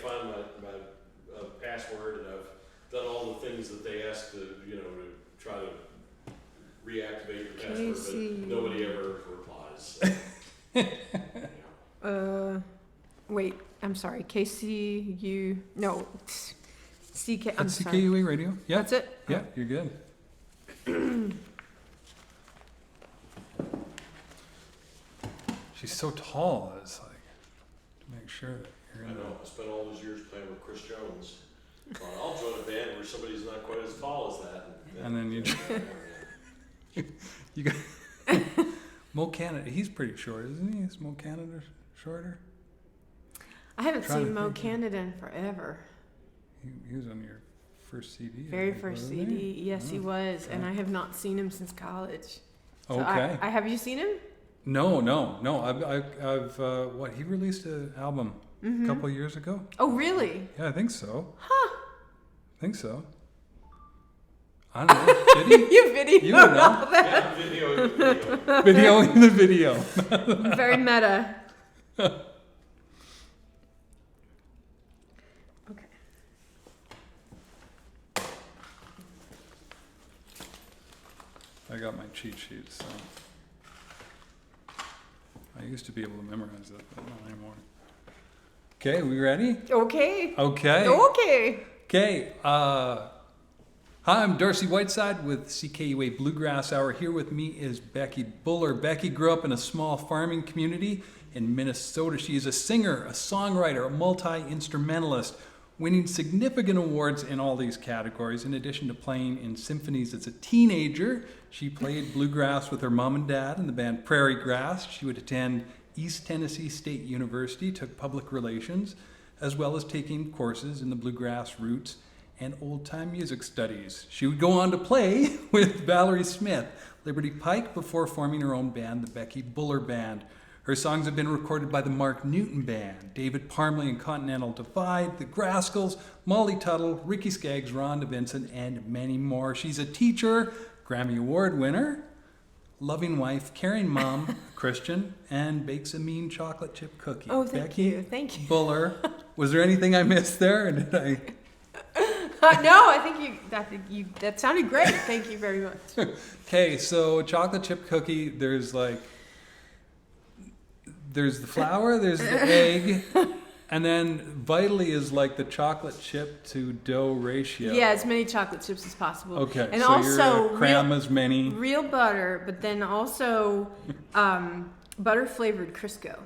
find my password, and I've done all the things that they ask to, to try to reactivate your password, but nobody ever replies. Wait, I'm sorry. CKUA Radio? Yeah. That's it? Yeah, you're good. She's so tall, it's like, to make sure that you're in I know, I spent all those years playing with Chris Jones. Well, I'll join a band where somebody's not quite as tall as that. And then you got Mo Canada. He's pretty short, isn't he? Is Mo Canada shorter? I haven't seen Mo Canada in forever. He was on your first CD. Very first CD. Yes, he was. Okay. And I have not seen him since college. So okay. I have you seen him? No. I've what, he released an album a couple of years ago. Oh, really? Yeah, I think so. Huh. I think so. I don't know. Did he? You videoed all that. Yeah, video. Videoing the video. Very meta. Okay. I got my cheat sheet, so I used to be able to memorize it, but not anymore. Okay, we ready? Okay. Hi, I'm Darcy Whiteside with CKUA Bluegrass Hour. Here with me is Becky Buller. Becky grew up in a small farming community in Minnesota. She is a singer, a songwriter, a multi-instrumentalist, winning significant awards in all these categories. In addition to playing in symphonies as a teenager, she played bluegrass with her mom and dad in the band Prairie Grass. She would attend East Tennessee State University, took public relations, as well as taking courses in the bluegrass roots and old-time music studies. She would go on to play with Valerie Smith, Liberty Pike, before forming her own band, the Becky Buller Band. Her songs have been recorded by the Mark Newton Band, David Parmley and Continental Divide, the Grascals, Molly Tuttle, Ricky Skaggs, Rhonda Vincent, and many more. She's a teacher, Grammy Award winner, loving wife, caring mom, Christian, and bakes a mean chocolate chip cookie. Oh, thank you. Buller. Was there anything I missed there? Or did I... No, I think you. That sounded great. Thank you very much. Okay, so chocolate chip cookie. There's the flour, there's the egg, and then vitally is like the chocolate chip to dough ratio. Yeah, as many chocolate chips as possible. Okay, and so also you're cram as many. Real butter, but then also butter flavored Crisco.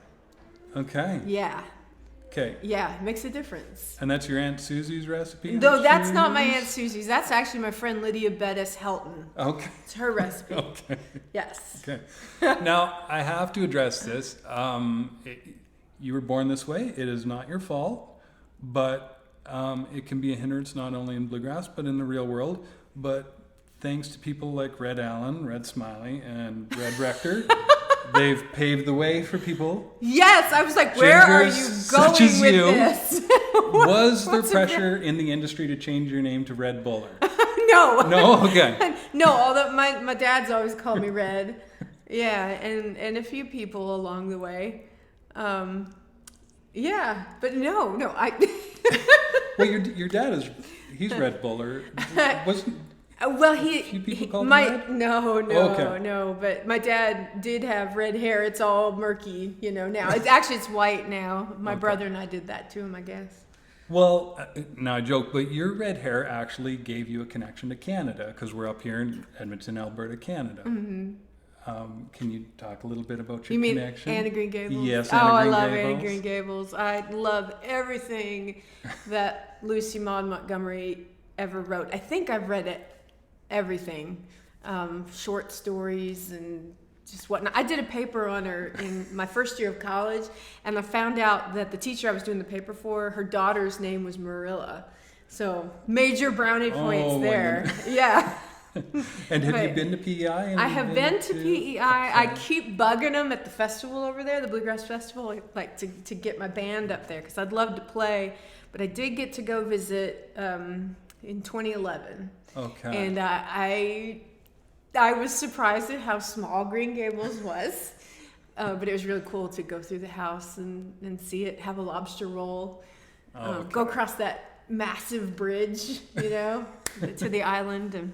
Okay. Yeah. Okay. Yeah, makes a difference. And that's your Aunt Susie's recipe? No, that's not my Aunt Susie's. That's actually my friend Lydia Bettis Helton. Okay. It's her recipe. Okay. Yes. Okay. Now, I have to address this. You were born this way. It is not your fault, but it can be a hindrance not only in bluegrass, but in the real world. But thanks to people like Red Allen, Red Smiley, and Red Rector, they've paved the way for people. Yes, I was like, where are you going with this? Was there pressure in the industry to change your name to Red Buller? No. No? Okay. No, although my dad's always called me Red. Yeah, and a few people along the way. Yeah, but no, Well, your dad he's Red Buller. Well, a few people called him Red? No. But my dad did have red hair. It's all murky, now. It's white now. My brother and I did that to him, I guess. Well, now I joke, but your red hair actually gave you a connection to Canada because we're up here in Edmonton, Alberta, Canada. Mm-hmm. Can you talk a little bit about your connection? You mean Anne of Green Gables? Yes, I love Anne of Green Gables. I love everything that Lucy Maud Montgomery ever wrote. I think I've read it. Everything, short stories and just whatnot. I did a paper on her in my first year of college, and I found out that the teacher I was doing the paper for, her daughter's name was Marilla. So major brownie points there. Yeah. And have you been to PEI? I have been to PEI. Okay. I keep bugging them at the festival over there, the Bluegrass Festival, like to get my band up there because I'd love to play. But I did get to go visit in 2011. Okay. And I was surprised at how small Green Gables was, but it was really cool to go through the house and see it, have a lobster roll. go across that massive bridge, to the island.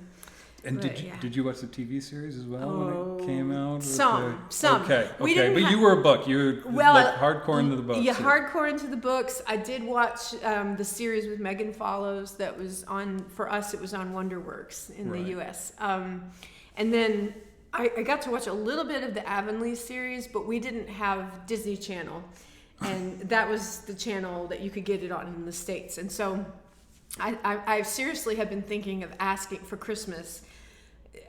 And did you watch the TV series as well when it came out? Some. Okay. But you were a book. You were hardcore into the books. Yeah, hardcore into the books. I did watch the series with Megan Follows that was on, for us, it was on WonderWorks in the U.S. And then I got to watch a little bit of the Avonlea series, but we didn't have Disney Channel. And that was the channel that you could get it on in the States. And so I seriously have been thinking of asking for Christmas,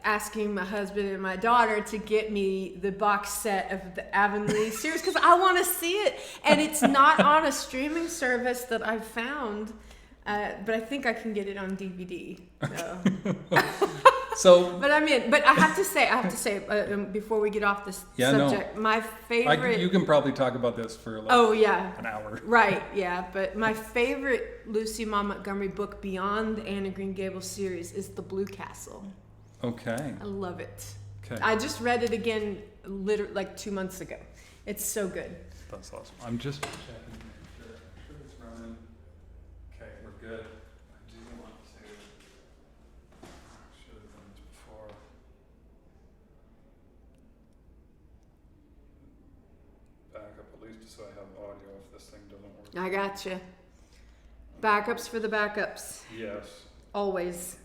asking my husband and my daughter to get me the box set of the Avonlea series because I want to see it. And it's not on a streaming service that I've found, but I think I can get it on DVD. But I have to say, before we get off this subject, my favorite. You can probably talk about this for an hour. Right, yeah. But my favorite Lucy Maud Montgomery book beyond the Anne of Green Gables series is The Blue Castle. Okay. I love it. Okay. I just read it again, literally like 2 months ago. It's so good. That's awesome. I'm just checking to make sure. I'm sure it's running. Okay, we're good. I do want to. Should have done this before. Back up at least so I have audio if this thing doesn't work. I gotcha. Backups for the backups. Yes. Always.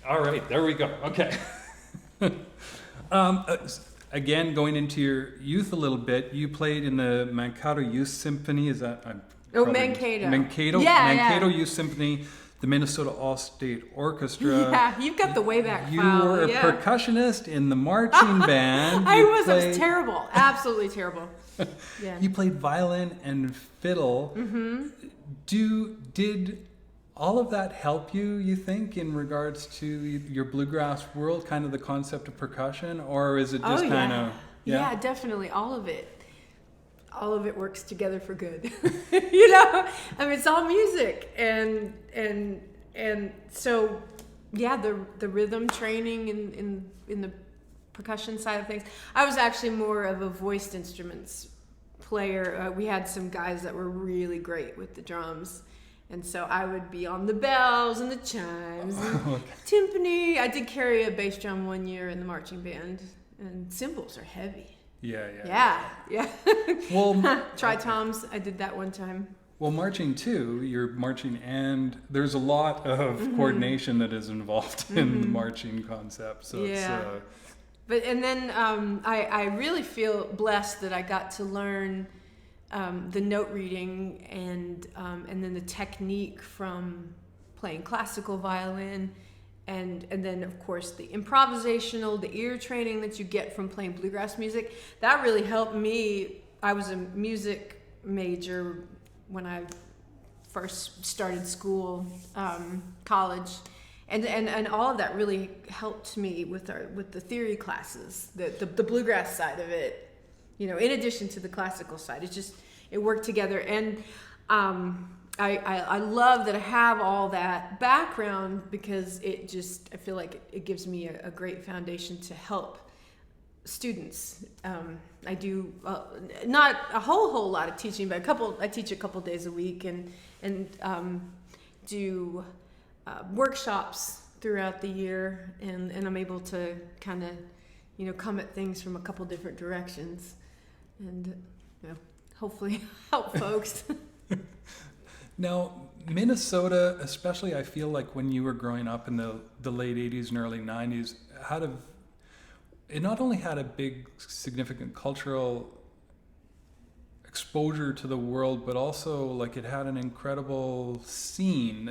All right, there we go. Okay. Again, going into your youth a little bit, you played in the Mankato Youth Symphony. Is that? Mankato. Mankato Youth Symphony, the Minnesota All-State Orchestra. Yeah, you've got the way back You file. were a percussionist in the marching band. I was terrible. Absolutely terrible. Yeah. You played violin and fiddle. Mm-hmm. Did all of that help you think, in regards to your bluegrass world, kind of the concept of percussion, or is it just kind of... Yeah, definitely. All of it works together for good. It's all music. And so, the rhythm training in the percussion side of things. I was actually more of a voiced instruments player. We had some guys that were really great with the drums. And so I would be on the bells and the chimes and timpani. I did carry a bass drum one year in the marching band, and cymbals are heavy. Yeah. Well, tri-toms, I did that one time. Well, marching too, you're marching, and there's a lot of coordination that is involved in the marching concept. So And then I really feel blessed that I got to learn the note reading and then the technique from playing classical violin, and then of course the improvisational, the ear training that you get from playing bluegrass music. That really helped me. I was a music major when I first started school, college, and all of that really helped me with the theory classes, the bluegrass side of it. In addition to the classical side, it worked together. And I love that I have all that background because I feel like it gives me a great foundation to help students. I do not a whole lot of teaching, but I teach a couple days a week and do workshops throughout the year, and I'm able to kind of come at things from a couple different directions. And hopefully help folks. Now, Minnesota, especially, I feel like when you were growing up in the late 80s and early 90s, it not only had a big, significant cultural exposure to the world, but also like it had an incredible scene.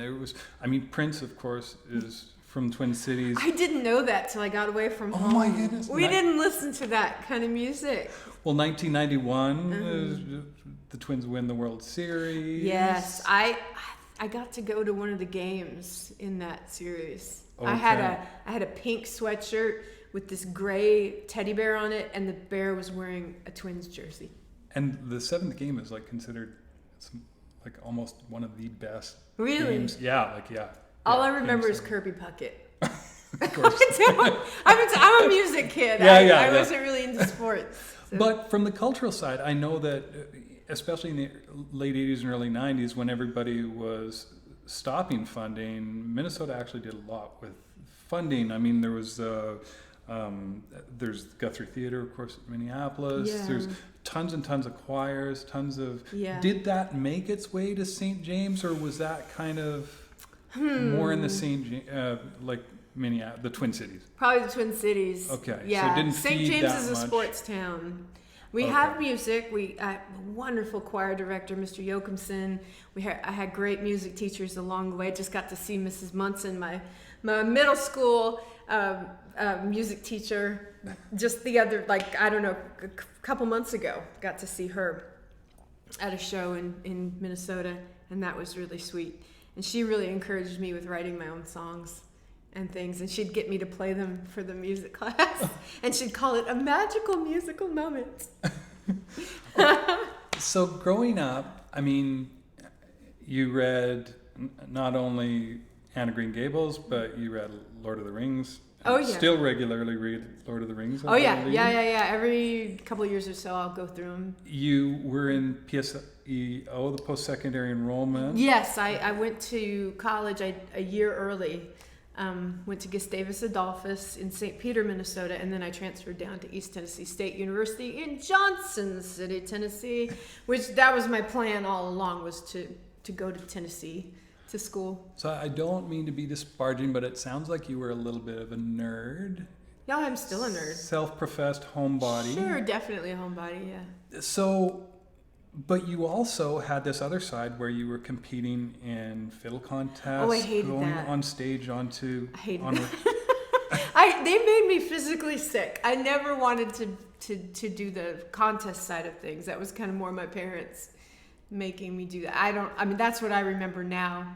Prince, of course, is from Twin Cities. I didn't know that till I got away from home. Oh my goodness. We didn't listen to that kind of music. Well, 1991, the Twins win the World Series. Yes, I got to go to one of the games in that series. Okay. I had a pink sweatshirt with this gray teddy bear on it, and the bear was wearing a Twins jersey. And the seventh game is like almost one of the best games. Yeah. All I remember is Kirby Puckett. Of course. I'm a music kid. I wasn't really into sports. So. But from the cultural side, I know that especially in the late 80s and early 90s, when everybody was stopping funding, Minnesota actually did a lot with funding. I mean, there was there's Guthrie Theater, of course, in Minneapolis. Yeah. There's tons and tons of choirs, tons of... Yeah. Did that make its way to St. James, or was that kind of more in the like Minneapolis, the Twin Cities? Probably the Twin Cities. Okay. Yeah. So it didn't St. feed James that is a much. sports town. We Okay. have music. We a wonderful choir director, Mr. Jochimson. I had great music teachers along the way. Just got to see Mrs. Munson, my middle school music teacher, just the other, a couple months ago. Got to see her at a show in Minnesota, and that was really sweet. And she really encouraged me with writing my own songs and things, and she'd get me to play them for the music class, and she'd call it a magical musical moment. So growing up, I mean, you read not only Anne of Green Gables, but you read Lord of the Rings. Oh, yeah. Still regularly read Lord of the Rings. I Oh yeah, believe. yeah. Every couple of years or so, I'll go through them. You were in PSEO, the post-secondary enrollment. Yes, I went to college a year early. Went to Gustavus Adolphus in St. Peter, Minnesota, and then I transferred down to East Tennessee State University in Johnson City, Tennessee, which that was my plan all along, was to go to Tennessee to school. So I don't mean to be disparaging, but it sounds like you were a little bit of a nerd. No, I'm still a nerd. Self-professed homebody. Sure, definitely a homebody, yeah. So, but you also had this other side where you were competing in fiddle contests. Oh, I hated going that. on stage onto... I hated that. They made me physically sick. I never wanted to do the contest side of things. That was kind of more my parents making me do that. That's what I remember now.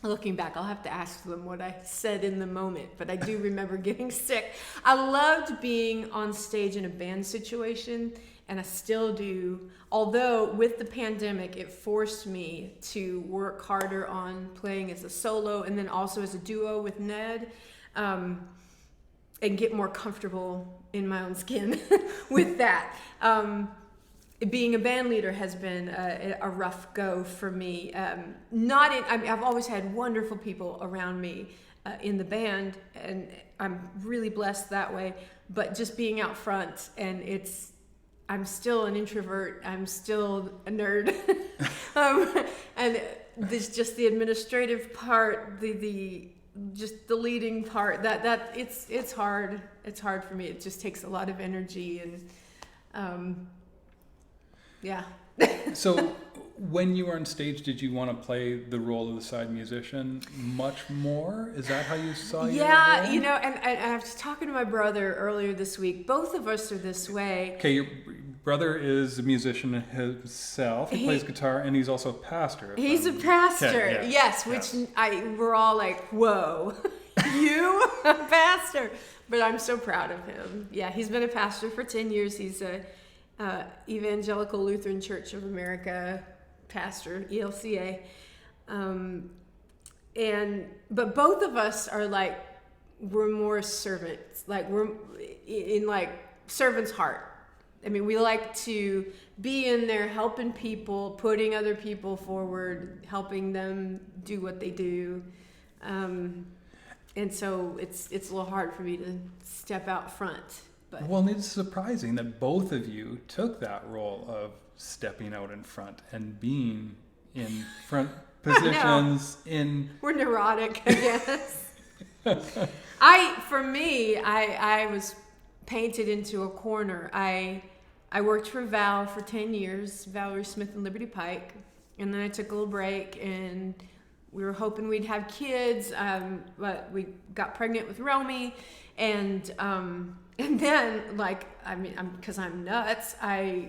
Looking back, I'll have to ask them what I said in the moment, but I do remember getting sick. I loved being on stage in a band situation, and I still do. Although with the pandemic, it forced me to work harder on playing as a solo and then also as a duo with Ned, and get more comfortable in my own skin with that. Being a band leader has been a rough go for me. I've always had wonderful people around me in the band, and I'm really blessed that way. But just being out front, and I'm still an introvert. I'm still a nerd, and there's just the administrative part, the leading part. That it's hard. It's hard for me. It just takes a lot of energy and. Yeah. So when you were on stage, did you want to play the role of the side musician much more? Is that how you saw your Yeah, role? and I was talking to my brother earlier this week. Both of us are this way. Okay, your brother is a musician himself. He plays guitar, and he's also a pastor. He's a pastor, Okay, yeah. yes, which we're all like, whoa, you a pastor. But I'm so proud of him. Yeah, he's been a pastor for 10 years. He's a Evangelical Lutheran Church of America pastor, ELCA. But both of us are like, we're more servants. Like, we're in like servant's heart. I mean, we like to be in there helping people, putting other people forward, helping them do what they do. And so it's a little hard for me to step out front. But. Well, it's surprising that both of you took that role of stepping out in front and being in front positions in... We're neurotic, I guess. I was painted into a corner. I worked for Val for 10 years, Valerie Smith and Liberty Pike, and then I took a little break, and we were hoping we'd have kids, but we got pregnant with Romy, and then, because I'm nuts, I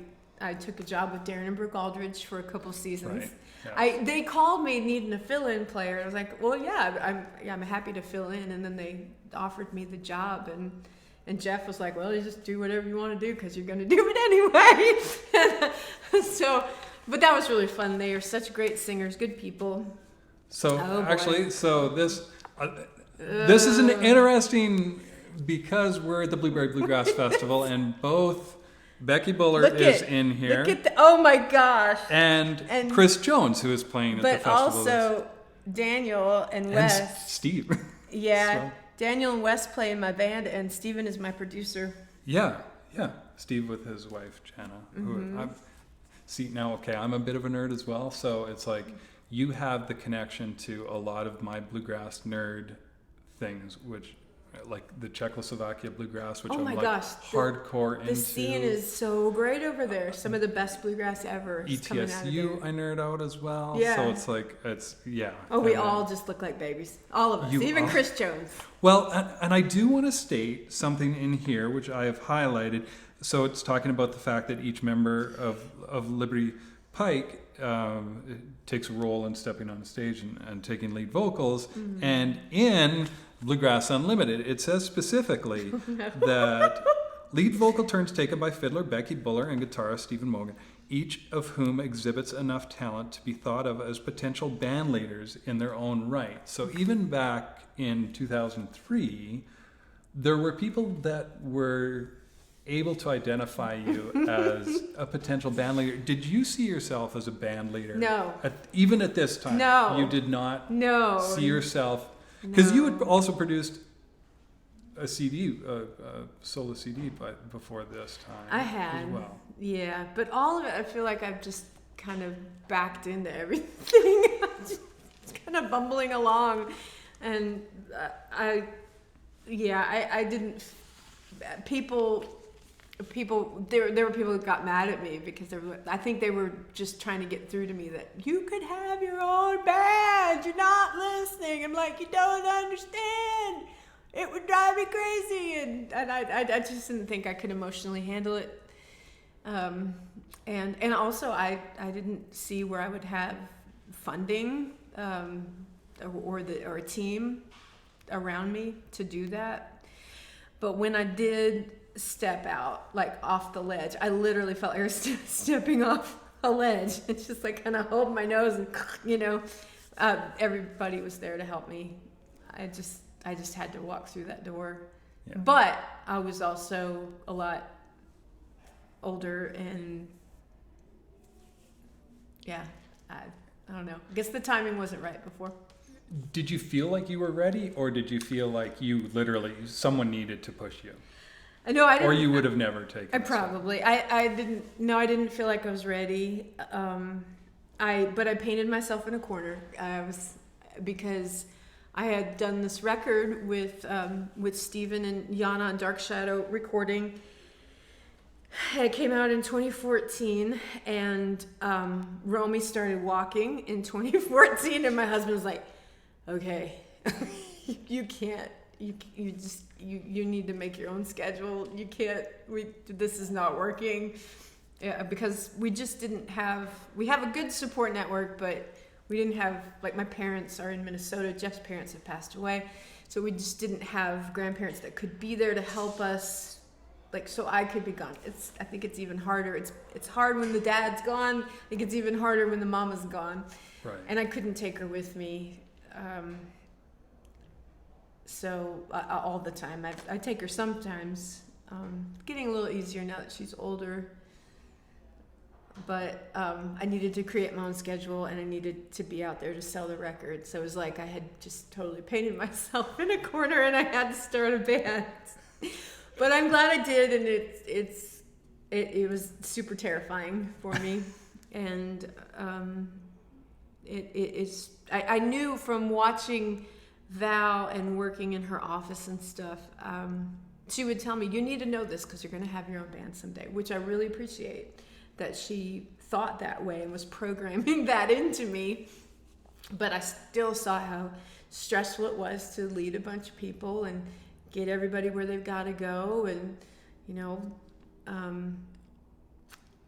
took a job with Darren and Brooke Aldridge for a couple seasons. Right. Yeah. They called me needing a fill-in player. I was like, well, yeah, I'm happy to fill in. And then they offered me the job, and Jeff was like, well, you just do whatever you want to do because you're going to do it anyway. So, but that was really fun. They are such great singers, good people. So boy. This is an interesting, because we're at the Blueberry Bluegrass Festival, and both Becky Buller Look is at- in here. Look at oh my gosh. And Chris Jones, who is playing at the But festival. also Daniel and and Wes. Steve. Yeah. So, Daniel and Wes play in my band, and Steven is my producer. yeah. Steve with his wife, Jana. Mm-hmm. I'm a bit of a nerd as well. So it's like you have the connection to a lot of my bluegrass nerd things, which like the Czechoslovakia bluegrass, which Oh I'm my like gosh, hardcore into. The scene is so great over there. Some of the best bluegrass ever is coming out of ETSU, there. I nerd out as well. Yeah. So it's like, yeah. Oh, we And then- all just look like babies. All of us. You Even all- Chris Jones. Well, and I do want to state something in here, which I have highlighted. So it's talking about the fact that each member of Liberty Pike takes a role in stepping on the stage and taking lead vocals. Mm-hmm. And in Bluegrass Unlimited, it says specifically that lead vocal turns taken by fiddler Becky Buller and guitarist Stephen Mogan, each of whom exhibits enough talent to be thought of as potential band leaders in their own right. So even back in 2003, there were people that were able to identify you as a potential band leader. Did you see yourself as a band leader? No. Even at this time? No. You did not No. see yourself? Because you had No. also produced a CD, a solo CD before this time. I had. As well. Yeah. But all of it, I feel like I've just kind of backed into everything. I'm just kind of bumbling along. And I didn't. People, there were people that got mad at me because I think they were just trying to get through to me that you could have your own band. You're not listening. I'm like, you don't understand. It would drive me crazy, and I just didn't think I could emotionally handle it. And also I didn't see where I would have funding or a team around me to do that. But when I did step out, like off the ledge, I literally felt like I was stepping off a ledge. It's just like kind of hold my nose and, everybody was there to help me. I just had to walk through that door. Yeah. But I was also a lot older and I don't know. I guess the timing wasn't right before. Did you feel like you were ready, or did you feel like someone needed to push you? No, I didn't. Or you would have never taken I it? probably. I didn't feel like I was ready. But I painted myself in a corner. Because I had done this record with Steven and Jana and Dark Shadow recording. It came out in 2014, and Romy started walking in 2014, and my husband was like, "Okay, you can't. You need to make your own schedule. You can't. This is not working." Yeah, because we just didn't have. We have a good support network, but we didn't have, like, my parents are in Minnesota. Jeff's parents have passed away, so we just didn't have grandparents that could be there to help us. Like, so I could be gone. I think it's even harder. It's hard when the dad's gone. I think it's even harder when the mama's gone. Right. And I couldn't take her with me. So all the time. I take her sometimes. Getting a little easier now that she's older. But I needed to create my own schedule, and I needed to be out there to sell the record. So it was like I had just totally painted myself in a corner, and I had to start a band. But I'm glad I did, and it was super terrifying for me, and I knew from watching Val and working in her office and stuff. She would tell me, "You need to know this because you're going to have your own band someday," which I really appreciate that she thought that way and was programming that into me. But I still saw how stressful it was to lead a bunch of people and get everybody where they've got to go, and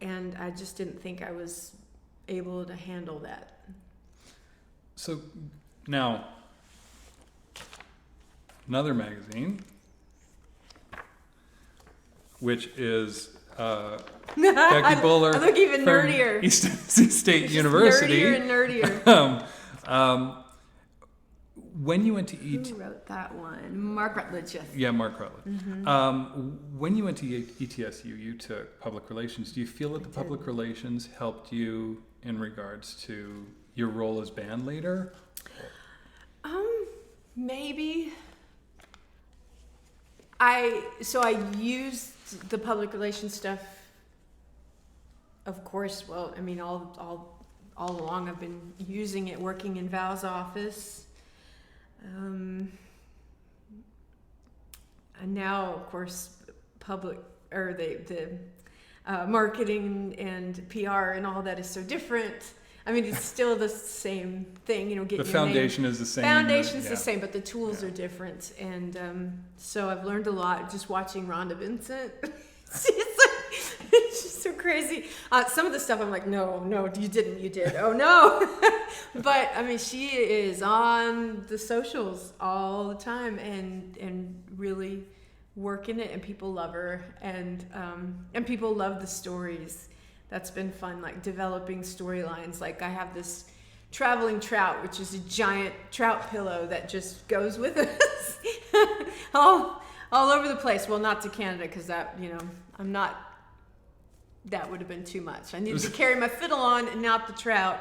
and I just didn't think I was able to handle that. So now, another magazine, which is Becky Buller. I look even from nerdier. East Tennessee State University. Nerdier and nerdier. when you went to Who wrote that one? Mark Rutledge, yes. Yeah, Mark Rutledge. Mm-hmm. When you went to ETSU, you took public relations. Do you feel that the public relations helped you in regards to your role as band leader? Maybe. I used the public relations stuff, of course. Well, I mean, all along I've been using it, working in Val's office. And now, of course, the marketing and PR and all that is so different. I mean, it's still the same thing, getting The your foundation name. is the same. Foundation's the same, but the tools are different. And so I've learned a lot just watching Rhonda Vincent. It's just so crazy. Some of the stuff I'm like, no, you didn't, you did. Oh, no. But, I mean, she is on the socials all the time and really working it, and people love her. And people love the stories. That's been fun, like developing storylines. Like I have this traveling trout, which is a giant trout pillow that just goes with us all over the place. Well, not to Canada, because that, I'm not, that would have been too much. I needed to carry my fiddle on and not the trout.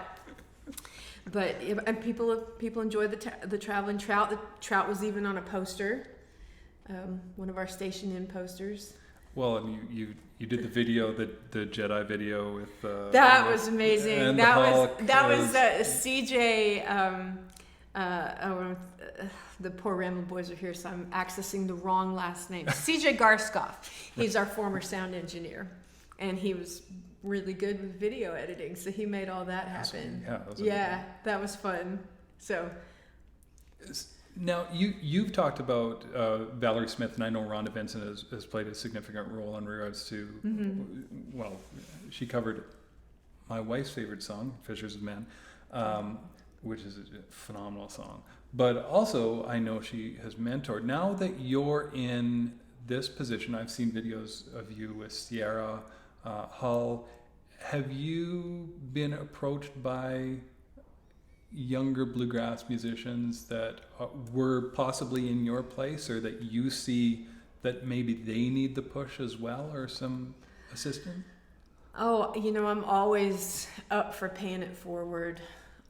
But, and people enjoy the traveling trout. The trout was even on a poster, one of our station in posters. Well, and you did the video, the Jedi video with that was amazing. That was CJ. The poor Ramble Boys are here, so I'm accessing the wrong last name. CJ Garskoff. He's our former sound engineer, and he was really good with video editing, so he made all that happen. That was fun. So. Now, you've talked about Valerie Smith, and I know Rhonda Vincent has played a significant role in regards to, well, she covered my wife's favorite song, Fishers of Men, which is a phenomenal song. But also, I know she has mentored. Now that you're in this position, I've seen videos of you with Sierra Hull. Have you been approached by younger bluegrass musicians that were possibly in your place, or that you see that maybe they need the push as well, or some assistance? Oh, I'm always up for paying it forward.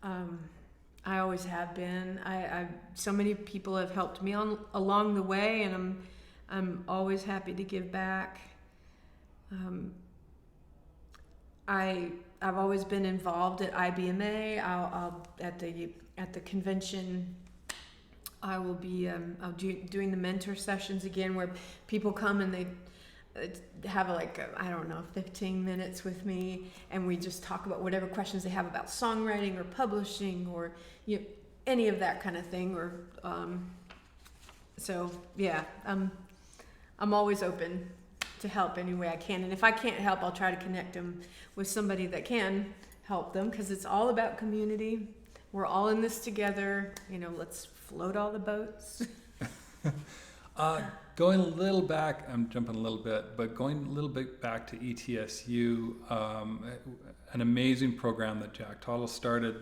I always have been. So many people have helped me along the way, and I'm always happy to give back. I've always been involved at IBMA. I'll at the convention. I will be doing the mentor sessions again, where people come and they have 15 minutes with me, and we just talk about whatever questions they have about songwriting or publishing or any of that kind of thing. Or I'm always open to help any way I can, and if I can't help, I'll try to connect them with somebody that can help them, because it's all about community. We're all in this together. Let's float all the boats. Going a little back, I'm jumping a little bit, but going a little bit back to ETSU, an amazing program that Jack Tottle started.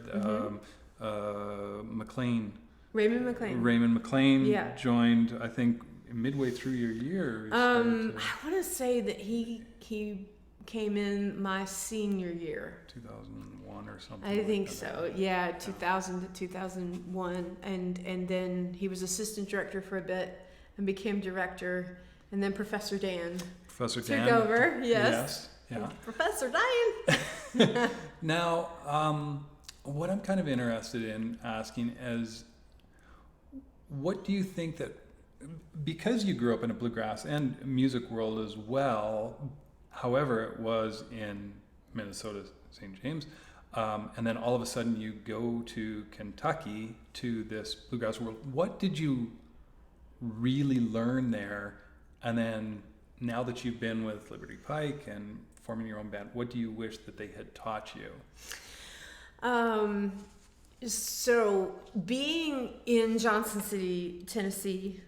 Raymond McLean joined, I think, midway through your year. I want to say that he came in my senior year. 2001 or something. I think so. Yeah, 2000 to 2001, and then he was assistant director for a bit and became director, and then Professor Dan took over. Yes. Yeah. Professor Dan. Now, what I'm kind of interested in asking is, what do you think that, because you grew up in a bluegrass and music world as well, however it was in Minnesota, St. James, and then all of a sudden you go to Kentucky to this bluegrass world, what did you really learn there? And then now that you've been with Liberty Pike and forming your own band, what do you wish that they had taught you? So being in Johnson City, Tennessee,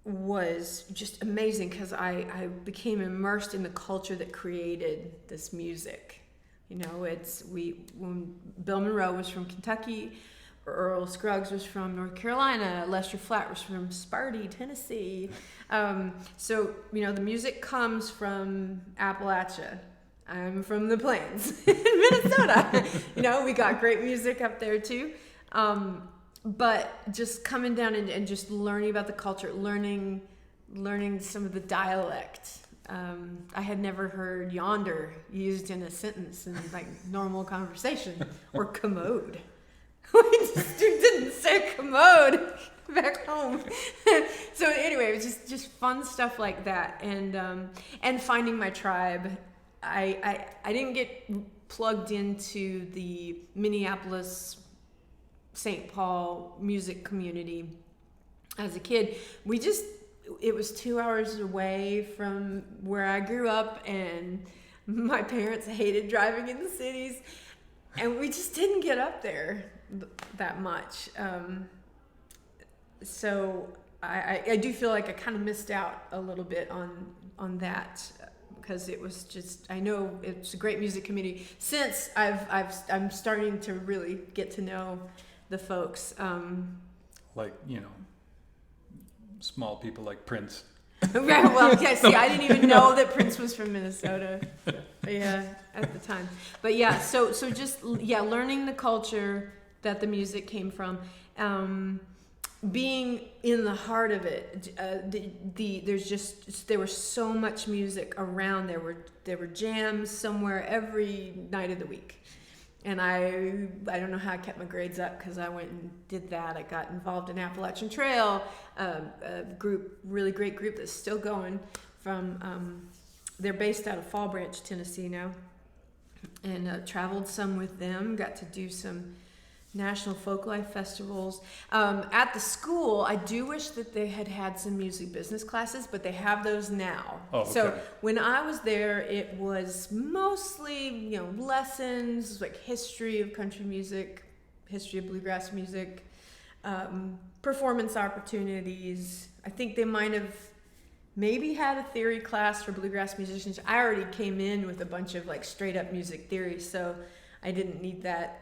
was just amazing, because I became immersed in the culture that created this music. When Bill Monroe was from Kentucky, Earl Scruggs was from North Carolina. Lester Flatt was from Sparty, Tennessee. So, the music comes from Appalachia. I'm from the Plains in Minnesota. We got great music up there too. But just coming down and just learning about the culture, learning some of the dialect. I had never heard yonder used in a sentence in like normal conversation, or commode. We just didn't say commode back home. So anyway, it was just fun stuff like that, and finding my tribe. I didn't get plugged into the Minneapolis, St. Paul music community as a kid. It was 2 hours away from where I grew up, and my parents hated driving in the cities, and we just didn't get up there that much. So I do feel like I kind of missed out a little bit on that, because it was just, I know it's a great music community. Since I'm starting to really get to know the folks. Small people like Prince. Right, well, yeah, see, I didn't even know that Prince was from Minnesota. Yeah, at the time. But yeah, so just, learning the culture that the music came from. Being in the heart of it, there was so much music around. There were jams somewhere every night of the week, and I don't know how I kept my grades up, because I went and did that. I got involved in Appalachian Trail, a really great group that's still going. They're based out of Fall Branch, Tennessee now, and traveled some with them. Got to do some National Folklife festivals. At the school, I do wish that they had some music business classes, but they have those now. Oh, okay. So when I was there, it was mostly, lessons, like history of country music, history of bluegrass music, performance opportunities. I think they might have maybe had a theory class for bluegrass musicians. I already came in with a bunch of like straight up music theory, so I didn't need that.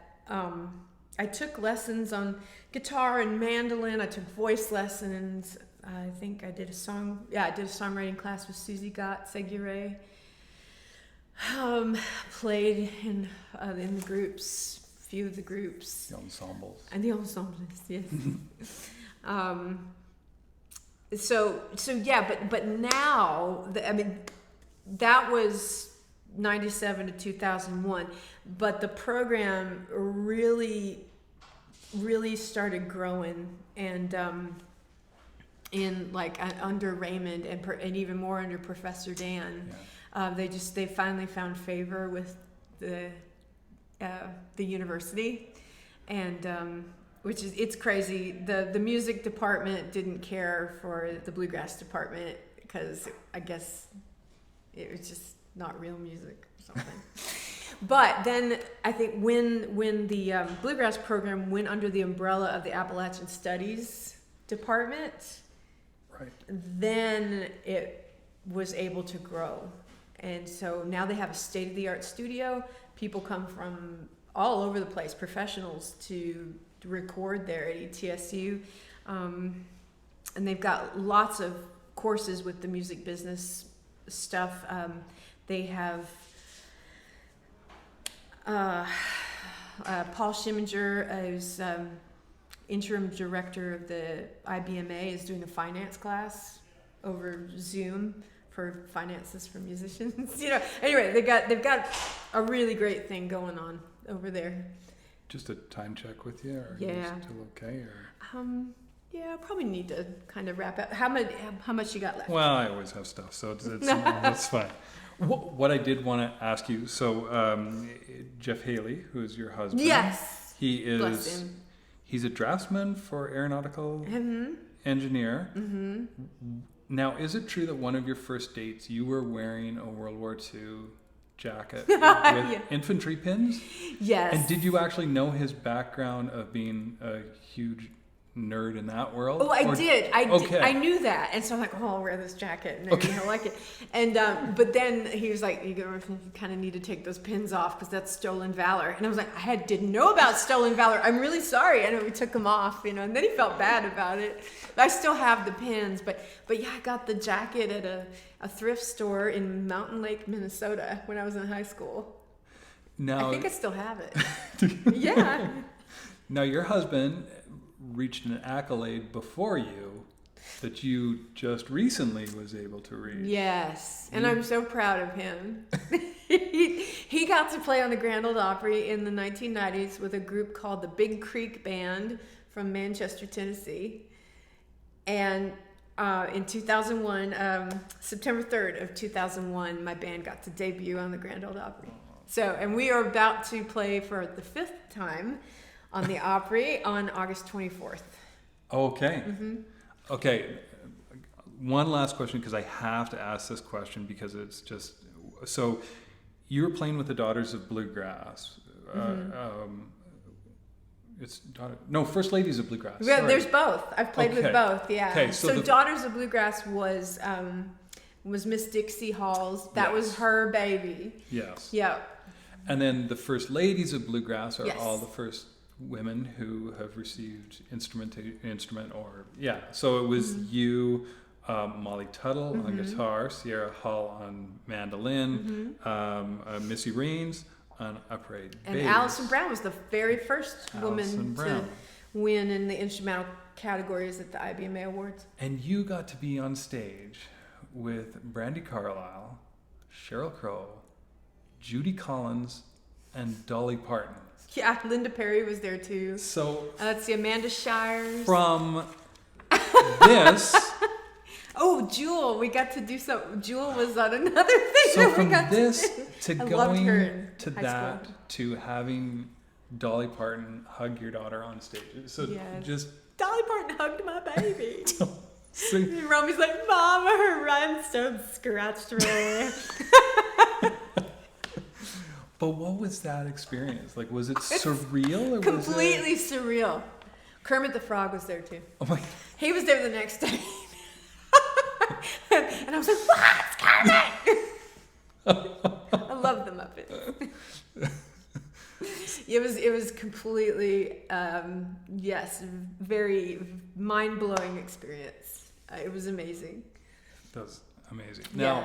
I took lessons on guitar and mandolin. I took voice lessons. I think I did a songwriting class with Susie Gott, Segure. Played in the groups, a few of the groups. The ensembles. And the ensembles, yes. So yeah, but now, that was 97 to 2001, but the program really started growing, and under Raymond and even more under Professor Dan. Yeah. They finally found favor with the university, and it's crazy. The music department didn't care for the bluegrass department, because I guess it was just not real music or something. But then I think when the bluegrass program went under the umbrella of the Appalachian Studies department, right, then it was able to grow. And so now they have a state-of-the-art studio. People come from all over the place, professionals, to record there at ETSU. And they've got lots of courses with the music business stuff. They have Paul Schimminger, who's interim director of the IBMA, is doing a finance class over Zoom for finances for musicians. Anyway, they've got a really great thing going on over there. Just a time check with you, or yeah, are you still okay? Or yeah, I probably need to kind of wrap up. How much you got left? Well, I always have stuff, so it's that's fine. What I did want to ask you, so Jeff Haley, who is your husband, yes, he's a draftsman for aeronautical engineer. Mm-hmm. Now, is it true that one of your first dates you were wearing a World War II jacket with infantry pins? Yes. And did you actually know his background of being a huge nerd in that world? Oh, I did. Okay. I knew that, and so I'm like, oh, I'll wear this jacket, and maybe he'll like it. And but then he was like, you kind of need to take those pins off because that's stolen valor. And I was like, didn't know about stolen valor. I'm really sorry. And we took them off, and then he felt bad about it. But I still have the pins, but yeah, I got the jacket at a thrift store in Mountain Lake, Minnesota, when I was in high school. Now, I think I still have it. Yeah. Now, your husband reached an accolade before you that you just recently was able to reach. Yes, and I'm so proud of him. He got to play on the Grand Ole Opry in the 1990s with a group called the Big Creek Band from Manchester, Tennessee. And in 2001, September 3rd of 2001, my band got to debut on the Grand Ole Opry. So, and we are about to play for the 5th time on the Opry on August 24th. Okay. Mm-hmm. Okay. One last question, because I have to ask this question because it's just so. You were playing with the Daughters of Bluegrass. First Ladies of Bluegrass. Yeah, there's both. I've played with both. Yeah. Okay, so Daughters of Bluegrass was Miss Dixie Hall's. That was her baby. Yes. Yeah. And then the First Ladies of Bluegrass are all the first women who have received instrument or so it was you, Molly Tuttle on guitar, Sierra Hull on mandolin, Missy Raines on upright bass, and Allison Brown was the very first woman to win in the instrumental categories at the IBMA Awards. And you got to be on stage with Brandi Carlile, Sheryl Crow, Judy Collins, and Dolly Parton. Yeah, Linda Perry was there too. So let's see, Amanda Shires. From this. Oh, Jewel, we got to do something. Jewel was on another thing. So from this to going to that school. to having Dolly Parton hug your daughter on stage. So just Dolly Parton hugged my baby. So, Romy's like, Mama, her rhinestone scratched me. But what was that experience? Like, was it surreal? Or completely surreal. Kermit the Frog was there too. Oh my! He was there the next day. And I was like, what's Kermit? I love the Muppets. It was completely, very mind-blowing experience. It was amazing. That's amazing. Now,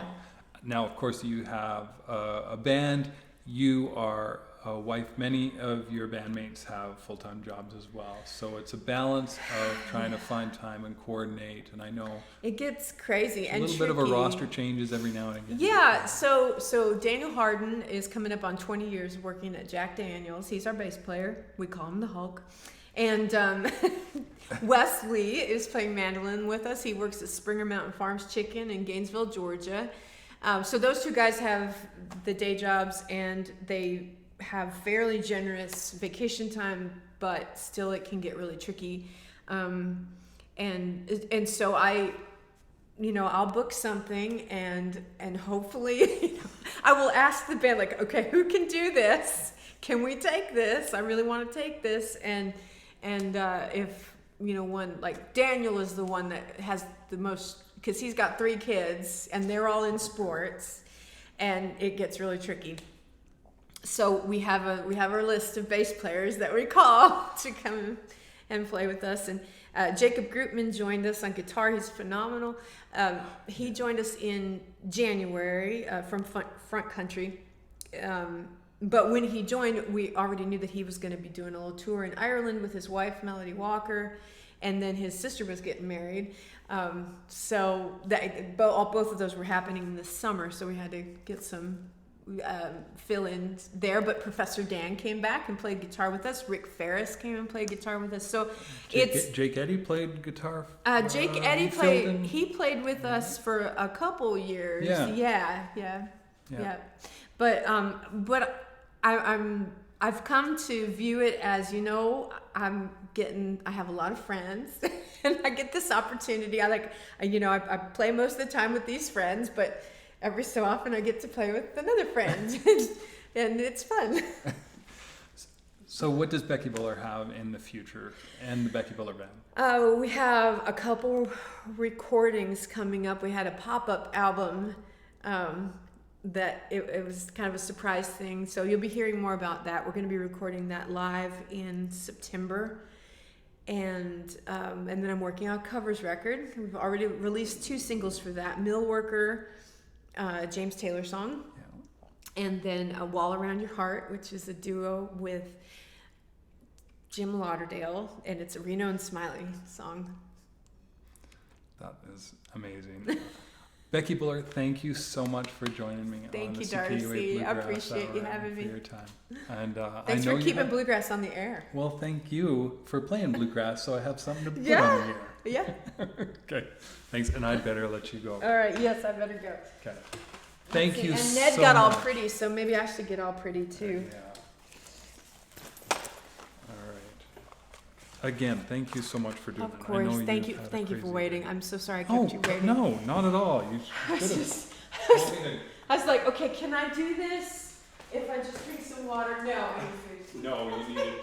of course, you have a band. You are a wife. Many of your bandmates have full-time jobs as well. So it's a balance of trying to find time and coordinate. And I know it gets crazy and a little bit of a roster changes every now and again. Yeah. So Daniel Harden is coming up on 20 years working at Jack Daniels. He's our bass player. We call him the Hulk. And Wesley is playing mandolin with us. He works at Springer Mountain Farms Chicken in Gainesville, Georgia. So those two guys have the day jobs, and they have fairly generous vacation time, but still it can get really tricky. And so I'll book something, and hopefully I will ask the band, like, okay, who can do this? Can we take this? I really want to take this. And if one, like Daniel is the one that has the most, because he's got 3 kids and they're all in sports, and it gets really tricky. So we have our list of bass players that we call to come and play with us. And Jacob Grootman joined us on guitar. He's phenomenal. He joined us in January from Front Country. But when he joined, we already knew that he was going to be doing a little tour in Ireland with his wife, Melody Walker, and then his sister was getting married. So both of those were happening in the summer, so we had to get some fill-ins there. But Professor Dan came back and played guitar with us. Rick Ferris came and played guitar with us. So Jake Eddy played guitar. Jake Eddy played with us for a couple years. Yeah. But I've come to view it as, I have a lot of friends and I get this opportunity. I play most of the time with these friends, but every so often I get to play with another friend and it's fun. So what does Becky Buller have in the future and the Becky Buller Band? We have a couple recordings coming up. We had a pop-up album that it was kind of a surprise thing. So you'll be hearing more about that. We're going to be recording that live in September. And then I'm working on a covers record. We've already released 2 singles for that. Mill Worker, James Taylor song. Yeah. And then A Wall Around Your Heart, which is a duo with Jim Lauderdale, and it's a Reno and Smiley song. That is amazing. Becky Buller, thank you so much for joining me on the you, CKUA Darcy. Bluegrass I appreciate Hour you having and me. for your time. And Thanks I know for keeping bluegrass on the air. Well, thank you for playing bluegrass, so I have something to put Yeah. on the air. Yeah. Okay, thanks, and I'd better let you go. All right. Yes, I better go. Okay, thank you And so Ned got all much. pretty, so maybe I should get all pretty too. Yeah. All right. Again, thank you so much for doing Of it. I course. know Thank you've you. had a Thank you for crazy waiting. day. I'm so sorry I Oh, kept you waiting. no, not at all. You I should have. was, I was like, okay, can I do this if I just drink some water? No. No, you need it.